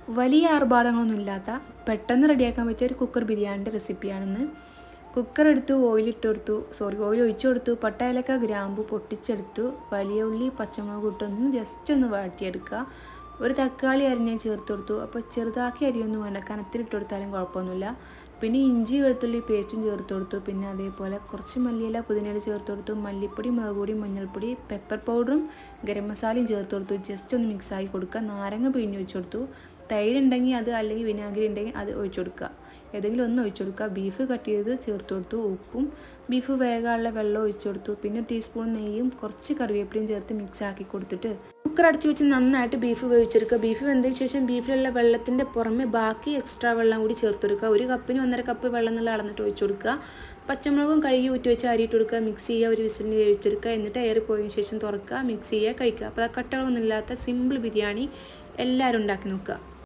വലിയ ആർഭാടങ്ങളൊന്നും ഇല്ലാത്ത പെട്ടെന്ന് റെഡിയാക്കാൻ പറ്റിയ ഒരു കുക്കർ ബിരിയാണിൻ്റെ റെസിപ്പിയാണെന്ന്. കുക്കർ എടുത്തു, ഓയിൽ ഒഴിച്ചു കൊടുത്തു, പട്ട, ഏലക്ക, ഗ്രാമ്പു പൊട്ടിച്ചെടുത്തു, വലിയ ഉള്ളി, പച്ചമുളക് ഇട്ടൊന്ന് ജസ്റ്റ് ഒന്ന് വഴറ്റിയെടുക്കുക. ഒരു തക്കാളി അരിഞ്ഞ് ചേർത്ത് കൊടുത്തു. അപ്പോൾ ചെറുതാക്കി അരിയൊന്നും വേണ്ട, കനത്തിലിട്ട് കൊടുത്താലും കുഴപ്പമൊന്നുമില്ല. പിന്നെ ഇഞ്ചി വെളുത്തുള്ളി പേസ്റ്റും ചേർത്ത് കൊടുത്തു. പിന്നെ അതേപോലെ കുറച്ച് മല്ലിയില പുതിനയില ചേർത്ത് കൊടുത്തു. മല്ലിപ്പൊടി, മുളക് പൊടി, മഞ്ഞൾപ്പൊടി, പെപ്പർ പൗഡറും ഗരം മസാലയും ചേർത്ത് കൊടുത്തു. ജസ്റ്റ് ഒന്ന് മിക്സാക്കി കൊടുക്കുക. നാരങ്ങ പിഴിഞ്ഞ് ഒഴിച്ചു കൊടുത്തു. തൈര് ഉണ്ടെങ്കിൽ അത്, അല്ലെങ്കിൽ വിനാഗിരി ഉണ്ടെങ്കിൽ അത് ഒഴിച്ചു കൊടുക്കുക. ഏതെങ്കിലും ഒന്ന് ഒഴിച്ചു കൊടുക്കുക. ബീഫ് കട്ട് ചെയ്ത് ചേർത്ത് കൊടുത്തു. ഉപ്പും ബീഫ് വേകാനുള്ള വെള്ളം ഒഴിച്ചു കൊടുത്തു. പിന്നെ ടീസ്പൂൺ നെയ്യും കുറച്ച് കറിവേപ്പിലയും ചേർത്ത് മിക്സ് ആക്കി കൊടുത്തിട്ട് കുക്കർ അടച്ചു വെച്ച് നന്നായിട്ട് ബീഫ് വേവിച്ചെടുക്കുക. ബീഫ് വെന്തതിന് ശേഷം ബീഫിലുള്ള വെള്ളത്തിൻ്റെ പുറമെ ബാക്കി എക്സ്ട്രാ വെള്ളം കൂടി ചേർത്ത് കൊടുക്കുക. 1 കപ്പിന് 1.5 കപ്പ് വെള്ളം എന്നുള്ള അളന്നിട്ട് ഒഴിച്ചു കൊടുക്കുക. പച്ചമുളകും കഴുകി ഊറ്റി വെച്ച് അരിയിട്ട് കൊടുക്കുക. മിക്സ് ചെയ്യുക, ഒരു വിസിലിന് വേവിച്ചെടുക്കുക. എന്നിട്ട് എയർ പോയതിന് ശേഷം തുറക്കുക, മിക്സ് ചെയ്യുക, കഴിക്കുക. അപ്പോൾ ആ കട്ടകളൊന്നും ഇല്ലാത്ത സിമ്പിൾ ബിരിയാണി എല്ലാവരും ഉണ്ടാക്കി നോക്കുക.